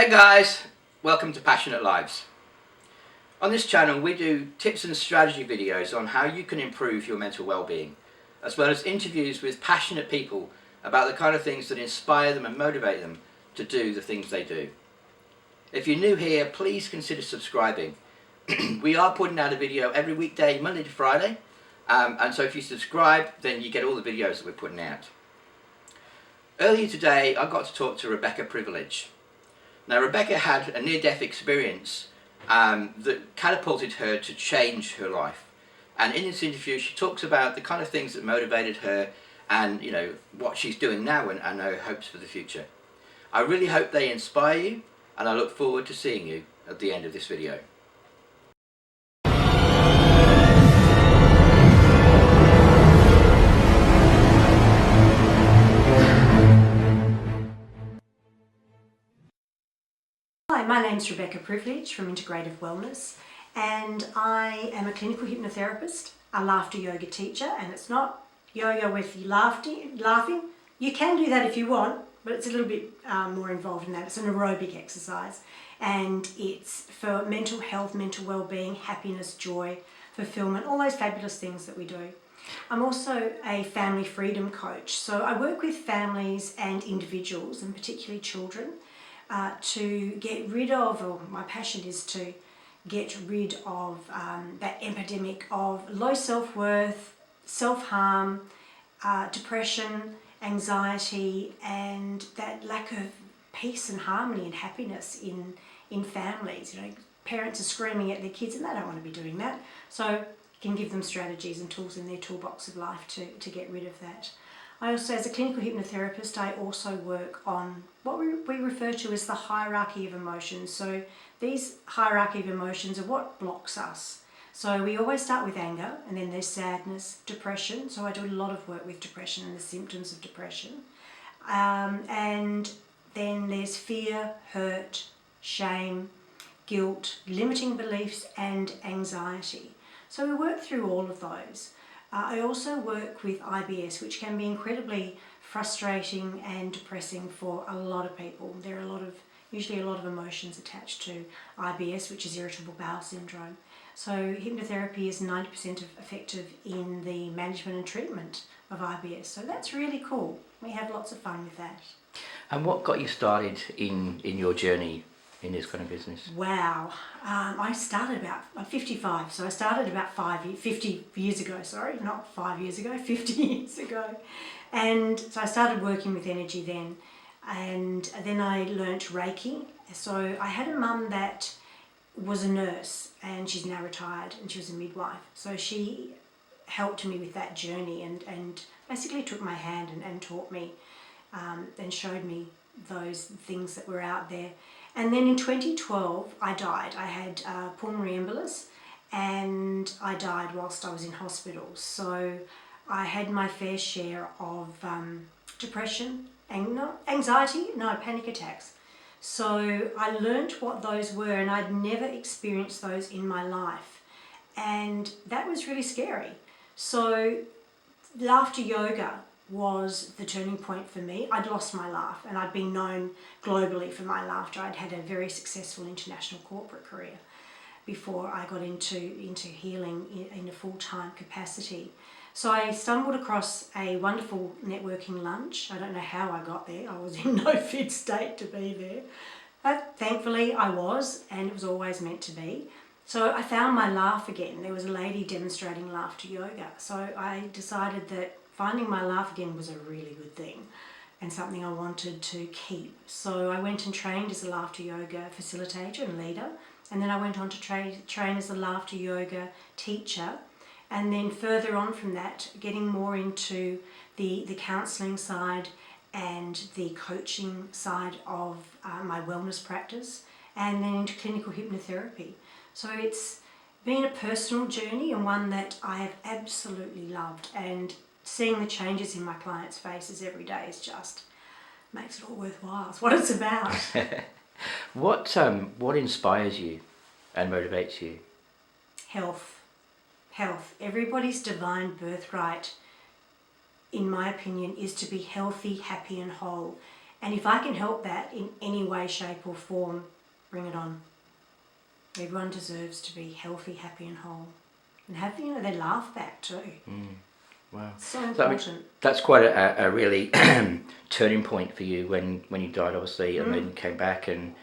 Hey guys, welcome to Passionate Lives. On this channel we do tips and strategy videos on how you can improve your mental well-being, as well as interviews with passionate people about the kind of things that inspire them and motivate them to do the things they do. If you're new here, please consider subscribing. We are putting out a video every weekday, Monday to Friday, and so if you subscribe then you get all the videos that we're putting out. Earlier today I got to talk to Rebecca Privilege. Now Rebecca had a near-death experience that catapulted her to change her life, and in this interview she talks about the kind of things that motivated her and what she's doing now and her hopes for the future. I really hope they inspire you, and I look forward to seeing you at the end of this video. Hi, my name's Rebecca Privilege from Integrative Wellness, and I am a clinical hypnotherapist, a laughter yoga teacher, and it's not yoga with laughing. You can do that if you want, but it's a little bit more involved in that. It's an aerobic exercise, and it's for mental health, mental well-being, happiness, joy, fulfillment, all those fabulous things that we do. I'm also a family freedom coach, so I work with families and individuals, and particularly children, to get rid of, or my passion is to get rid of that epidemic of low self-worth, self-harm, depression, anxiety, and that lack of peace and harmony and happiness in families. Parents are screaming at their kids and they don't want to be doing that. So you can give them strategies and tools in their toolbox of life to get rid of that. I also, as a clinical hypnotherapist, I also work on what we refer to as the hierarchy of emotions. So these hierarchy of emotions are what blocks us. So we always start with anger, and then there's sadness, depression. So I do a lot of work with depression and the symptoms of depression. And then there's fear, hurt, shame, guilt, limiting beliefs, and anxiety. So we work through all of those. I also work with IBS, which can be incredibly frustrating and depressing for a lot of people. There are usually a lot of emotions attached to IBS, which is irritable bowel syndrome. So hypnotherapy is 90% effective in the management and treatment of IBS. So that's really cool. We have lots of fun with that. And what got you started in your journey in this kind of business? Wow, I started I'm 55, so I started about 50 years ago, not 5 years ago, 50 years ago. And so I started working with energy then, and then I learnt Reiki. So I had a mum that was a nurse, and she's now retired, and she was a midwife. So she helped me with that journey and basically took my hand and taught me and showed me those things that were out there. And then in 2012 I died. I had pulmonary embolus, and I died whilst I was in hospital. So I had my fair share of depression, panic attacks. So I learnt what those were, and I'd never experienced those in my life, and that was really scary. So laughter yoga was the turning point for me. I'd lost my laugh, and I'd been known globally for my laughter. I'd had a very successful international corporate career before I got into healing in a full-time capacity. So I stumbled across a wonderful networking lunch. I don't know how I got there. I was in no fit state to be there. But thankfully I was, and it was always meant to be. So I found my laugh again. There was a lady demonstrating laughter yoga. So I decided that finding my laugh again was a really good thing and something I wanted to keep. So I went and trained as a laughter yoga facilitator and leader, and then I went on to train as a laughter yoga teacher, and then further on from that, getting more into the counselling side and the coaching side of my wellness practice, and then into clinical hypnotherapy. So it's been a personal journey, and one that I have absolutely loved, and seeing the changes in my clients' faces every day is just makes it all worthwhile. It's what it's about. What inspires you and motivates you? Health. Everybody's divine birthright, in my opinion, is to be healthy, happy and whole. And if I can help that in any way, shape or form, bring it on. Everyone deserves to be healthy, happy and whole. And have, their laugh back too. Wow. So important. That's quite a really turning point for you when you died, obviously, and then you came back. And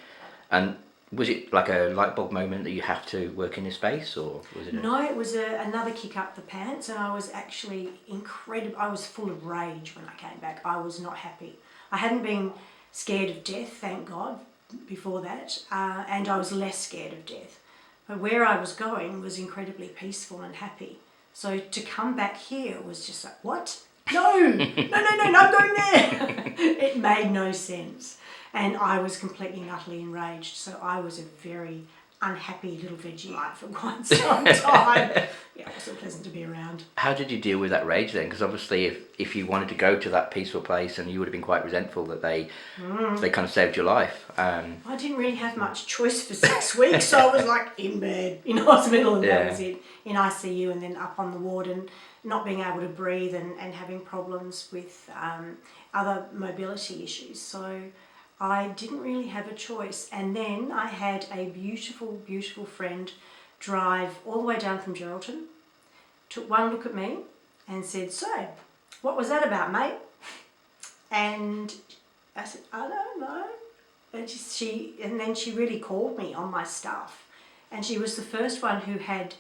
was it like a light bulb moment that you have to work in this space, or was it? No, it was another kick up the pants, and I was actually incredible. I was full of rage when I came back. I was not happy. I hadn't been scared of death, thank God, before that, and I was less scared of death. But where I was going was incredibly peaceful and happy. So to come back here was just like, what? No, I'm going there. It made no sense. And I was completely and utterly enraged. So I was a very unhappy little Vegemite for quite some time. Yeah, it wasn't pleasant to be around. How did you deal with that rage then? Because obviously if you wanted to go to that peaceful place, and you would have been quite resentful that they kind of saved your life. I didn't really have much choice for 6 weeks, so I was like in bed, in hospital, and that was it, in ICU and then up on the ward, and not being able to breathe and having problems with other mobility issues. So I didn't really have a choice. And then I had a beautiful, beautiful friend drive all the way down from Geraldton, took one look at me and said, "So, what was that about, mate?" And I said, "I don't know." And then she really called me on my stuff. And she was the first one who had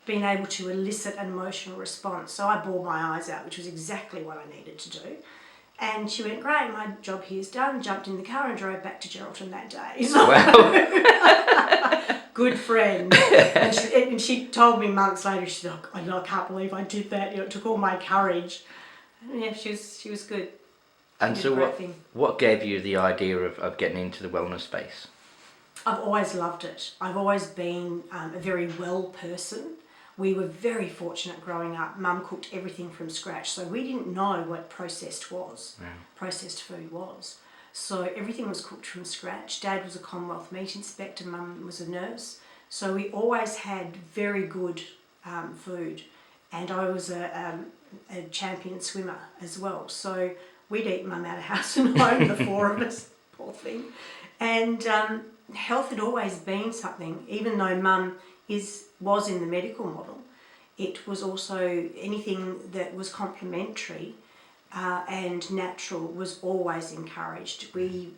been able to elicit an emotional response. So I bawled my eyes out, which was exactly what I needed to do. And she went, "Great, my job here's done," jumped in the car and drove back to Geraldton that day. So, wow. Good friend. And she told me months later, she said, "I can't believe I did that. It took all my courage." And yeah, she was good. And so what gave you the idea of getting into the wellness space? I've always loved it. I've always been a very well person. We were very fortunate growing up. Mum cooked everything from scratch, so we didn't know what processed food was. So everything was cooked from scratch. Dad was a Commonwealth meat inspector, Mum was a nurse. So we always had very good food. And I was a champion swimmer as well. So we'd eat Mum out of house and home, the four of us, poor thing. And health had always been something, even though Mum was in the medical model. It was also anything that was complementary and natural was always encouraged. We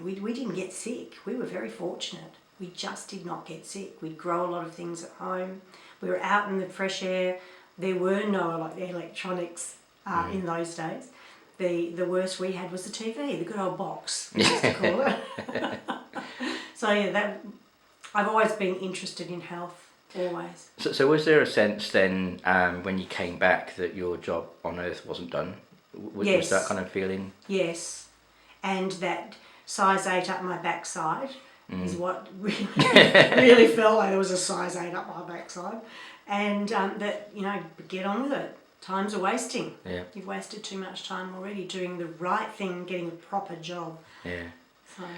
didn't get sick. We were very fortunate. We just did not get sick. We'd grow a lot of things at home. We were out in the fresh air. There were no electronics in those days. The worst we had was the TV, the good old box, we used to call it. So yeah, I've always been interested in health, always. So was there a sense then when you came back that your job on earth wasn't done? Yes. Was that kind of feeling? Yes, and that size 8 up my backside is what really, really felt like there was a size 8 up my backside. And that, get on with it. Time's a wasting. Yeah. You've wasted too much time already doing the right thing, getting a proper job. Yeah.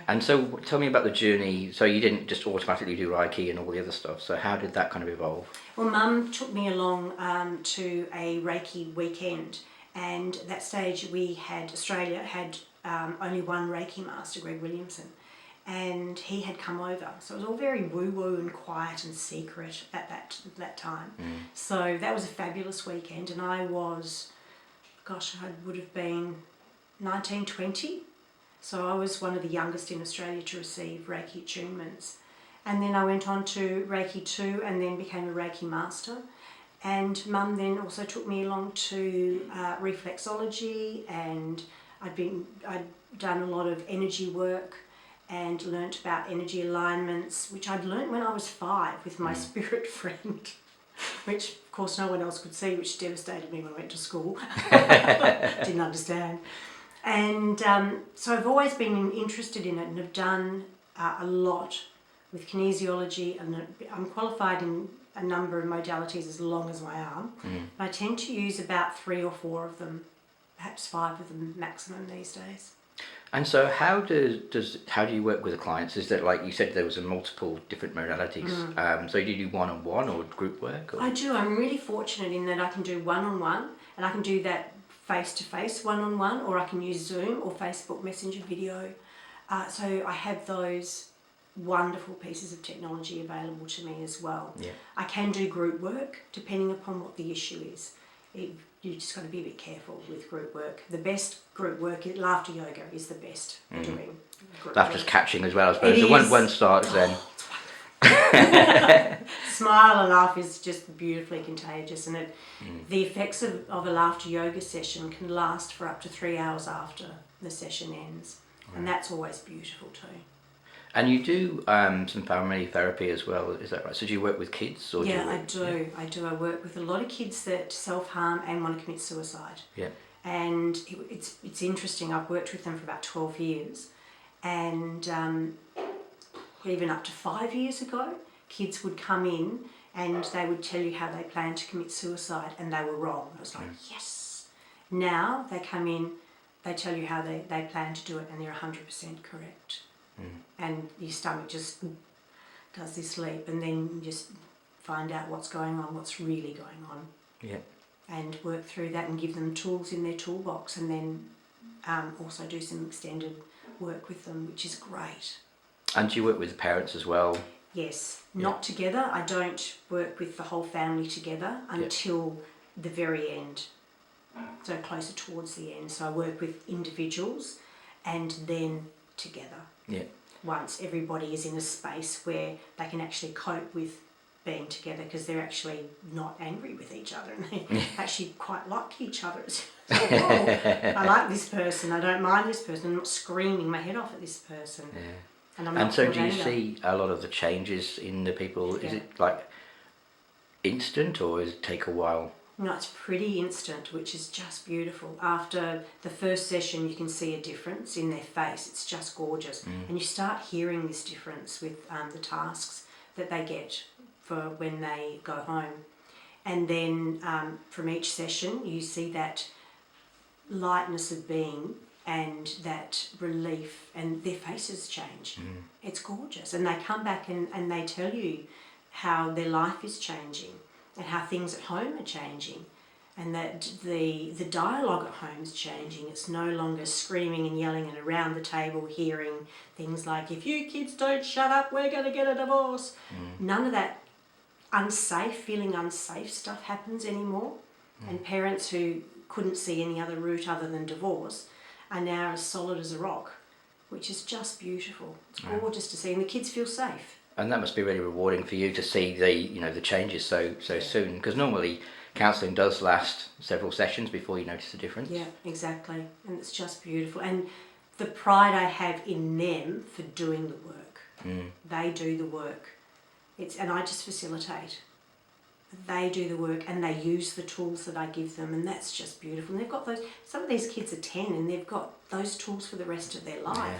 And so tell me about the journey. So you didn't just automatically do Reiki and all the other stuff. So how did that kind of evolve? Well, Mum took me along to a Reiki weekend. And at that stage Australia had only one Reiki master, Greg Williamson. And he had come over. So it was all very woo-woo and quiet and secret at that time. So that was a fabulous weekend. And I was, I would have been 19, 20. So I was one of the youngest in Australia to receive Reiki attunements. And then I went on to Reiki 2 and then became a Reiki master. And Mum then also took me along to reflexology, and I'd done a lot of energy work and learnt about energy alignments, which I'd learnt when I was 5 with my spirit friend, which of course no one else could see, which devastated me when I went to school. Didn't understand. And so I've always been interested in it and have done a lot with kinesiology, and I'm qualified in a number of modalities as long as my arm. I tend to use about 3 or 4 of them, perhaps 5 of them maximum these days. And so how do you work with the clients? Is that, like you said, there was a multiple different modalities. So do you do one-on-one or group work? Or? I do. I'm really fortunate in that I can do one-on-one, and I can do that face-to-face, one-on-one, or I can use Zoom or Facebook Messenger video. So I have those wonderful pieces of technology available to me as well. Yeah. I can do group work depending upon what the issue is. You just got to be a bit careful with group work. The best group work, laughter yoga is the best for doing group Laughter's work. catching as well, I suppose. It So is. one starts then. Smile and laugh is just beautifully contagious, and the effects of a laughter yoga session can last for up to 3 hours after the session ends, and that's always beautiful too. And you do some family therapy as well, is that right? So do you work with kids? Or Yeah, do you I work, do. I do. I work with a lot of kids that self-harm and want to commit suicide. Yeah. And it's interesting. I've worked with them for about 12 years, and even up to 5 years ago, kids would come in and they would tell you how they plan to commit suicide, and they were wrong. I was like, yes. Now they come in, they tell you how they plan to do it, and they're 100% correct. And your stomach just does this leap, and then you just find out what's going on, what's really going on. Yeah. And work through that and give them tools in their toolbox, and then also do some extended work with them, which is great. And do you work with parents as well? Yes, not together. I don't work with the whole family together until the very end, so closer towards the end. So I work with individuals and then together. Yeah. Once everybody is in a space where they can actually cope with being together, because they're actually not angry with each other, and they actually quite like each other. It's like, oh, I like this person, I don't mind this person, I'm not screaming my head off at this person. Yeah. And I'm not And so full of do you anger. see a lot of the changes in the people? Is it like instant, or does it take a while? No, it's pretty instant, which is just beautiful. After the first session, you can see a difference in their face. It's just gorgeous. And you start hearing this difference with the tasks that they get for when they go home. And then from each session, you see that lightness of being and that relief, and their faces change. It's gorgeous. And they come back and they tell you how their life is changing, and how things at home are changing, and that the dialogue at home is changing. It's no longer screaming and yelling and around the table hearing things like, if you kids don't shut up, we're going to get a divorce. None of that feeling unsafe stuff happens anymore. And parents who couldn't see any other route other than divorce are now as solid as a rock, which is just beautiful. It's gorgeous to see, and the kids feel safe. And that must be really rewarding for you to see the changes so soon, because normally counselling does last several sessions before you notice the difference. Yeah, exactly. And it's just beautiful. And the pride I have in them for doing the work. They do the work. And I just facilitate. They do the work, and they use the tools that I give them, and that's just beautiful. And they've got some of these kids are 10 and they've got those tools for the rest of their life. Yeah.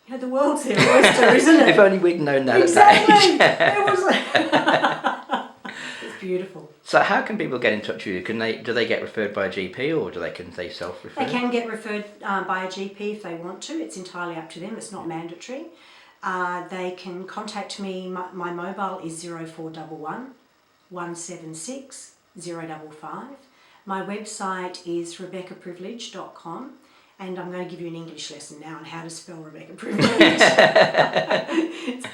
You know, the world's their oyster, isn't it? If only we'd known that Exactly. at that age. It's beautiful. So how can people get in touch with you? Do they get referred by a GP, or can they self-refer? They can get referred by a GP if they want to. It's entirely up to them. It's not mandatory. They can contact me. My mobile is 0411 176 055. My website is rebeccaprivilege.com. And I'm going to give you an English lesson now on how to spell Rebecca Privilege. It's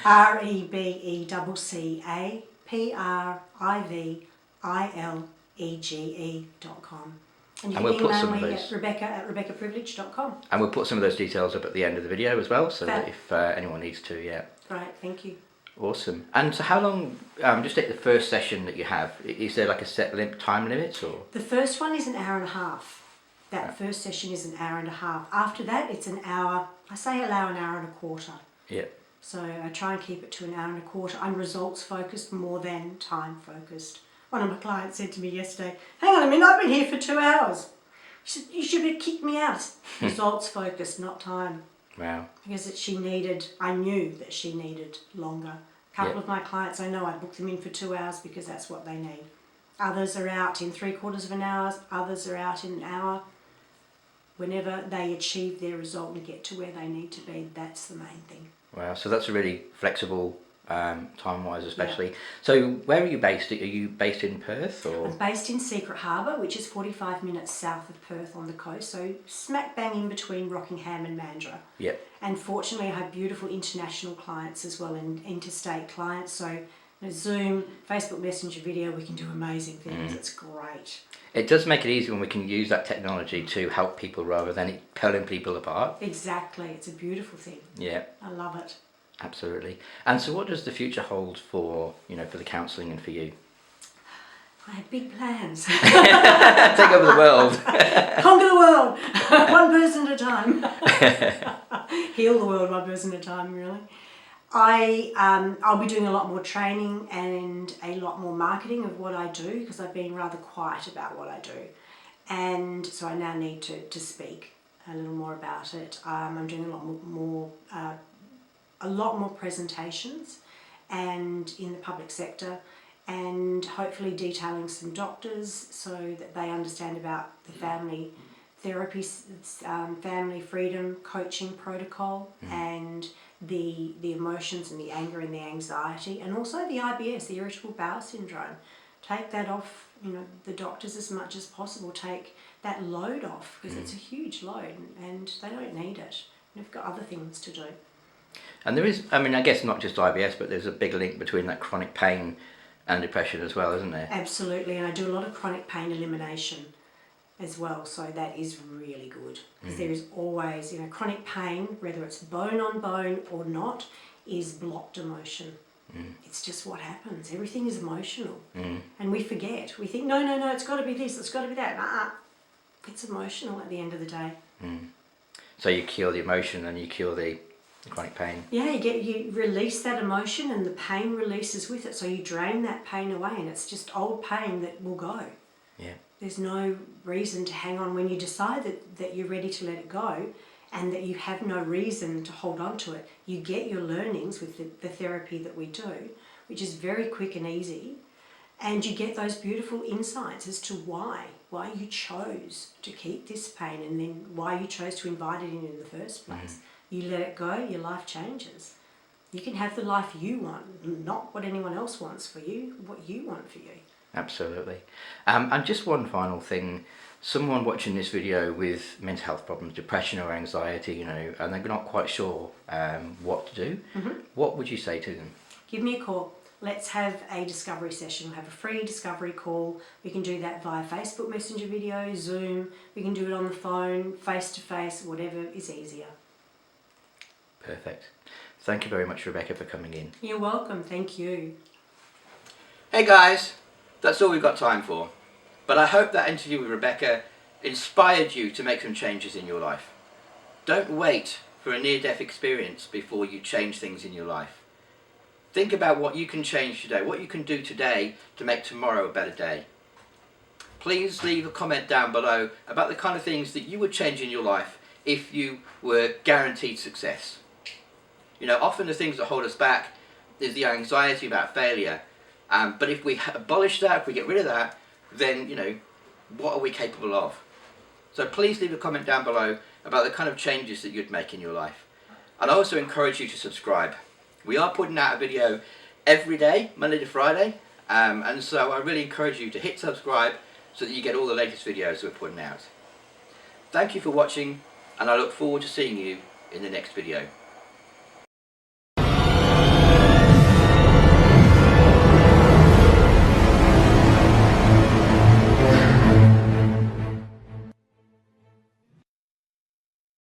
REBECCAPRIVILEGE.com. And you And we'll can put some email of me those. at rebecca@rebeccaprivilege.com. And we'll put some of those details up at the end of the video as well, so that Fab. if anyone needs to, Great, thank you. Awesome. And so how long, just take the first session that you have, is there like a set time limit, or? The first one is an hour and a half. That first session is an hour and a half. After that, it's an hour. I say allow an hour and a quarter. Yeah. So I try and keep it to an hour and a quarter. I'm results focused more than time focused. One of my clients said to me yesterday, hang on a minute, I've been here for 2 hours. She said, you should have kicked me out. Results focused, not time. Wow. Because I knew that she needed longer. A couple Yeah. of my clients, I know I booked them in for 2 hours because that's what they need. Others are out in 3/4 of an hour, others are out in an hour. Whenever they achieve their result and get to where they need to be, that's the main thing. Wow, so that's a really flexible time-wise especially. So where are you based? Are you based in Perth or? I'm based in Secret Harbour, which is 45 minutes south of Perth on the coast, so smack bang in between Rockingham and Mandurah. Yep. And fortunately I have beautiful international clients as well, and interstate clients, so Zoom, Facebook Messenger video, we can do amazing things. It's great. It does make it easy when we can use that technology to help people rather than it pulling people apart. Exactly, it's a beautiful thing. Yeah. I love it. Absolutely. And so what does the future hold for, for the counselling and for you? I have big plans. Take over the world. Conquer the world, one person at a time. Heal the world one person at a time, really. I'll be doing a lot more training and a lot more marketing of what I do, because I've been rather quiet about what I do. And so I now need to speak a little more about it. I'm doing a lot more presentations and in the public sector, and hopefully detailing some doctors so that they understand about the family therapy, family freedom coaching protocol, and the emotions and the anger and the anxiety, and also the IBS, the irritable bowel syndrome. Take that off, the doctors as much as possible. Take that load off, because it's a huge load and they don't need it. They've got other things to do. And there is, I guess not just IBS, but there's a big link between that chronic pain and depression as well, isn't there? Absolutely, and I do a lot of chronic pain elimination as well, so that is really good, because there is always, chronic pain, whether it's bone on bone or not, is blocked emotion. It's just what happens. Everything is emotional, and we forget. We think, no, it's got to be this, it's got to be that. It's emotional at the end of the day. So you cure the emotion and you cure the chronic pain. Yeah, you release that emotion and the pain releases with it, so you drain that pain away, and it's just old pain that will go. Yeah. There's no reason to hang on when you decide that you're ready to let it go, and that you have no reason to hold on to it. You get your learnings with the therapy that we do, which is very quick and easy, and you get those beautiful insights as to why you chose to keep this pain, and then why you chose to invite it in the first place. You let it go, your life changes. You can have the life you want, not what anyone else wants for you, what you want for you. Absolutely. And just one final thing, someone watching this video with mental health problems, depression or anxiety, and they're not quite sure what to do, what would you say to them? Give me a call. Let's have a discovery session. We'll have a free discovery call. We can do that via Facebook Messenger video, Zoom. We can do it on the phone, face-to-face, whatever is easier. Perfect. Thank you very much, Rebecca, for coming in. You're welcome. Thank you. Hey guys, that's all we've got time for. But I hope that interview with Rebecca inspired you to make some changes in your life. Don't wait for a near-death experience before you change things in your life. Think about what you can change today, what you can do today to make tomorrow a better day. Please leave a comment down below about the kind of things that you would change in your life if you were guaranteed success. Often the things that hold us back is the anxiety about failure. But if we abolish that, if we get rid of that, then, what are we capable of? So please leave a comment down below about the kind of changes that you'd make in your life. And I also encourage you to subscribe. We are putting out a video every day, Monday to Friday. And so I really encourage you to hit subscribe so that you get all the latest videos we're putting out. Thank you for watching, and I look forward to seeing you in the next video.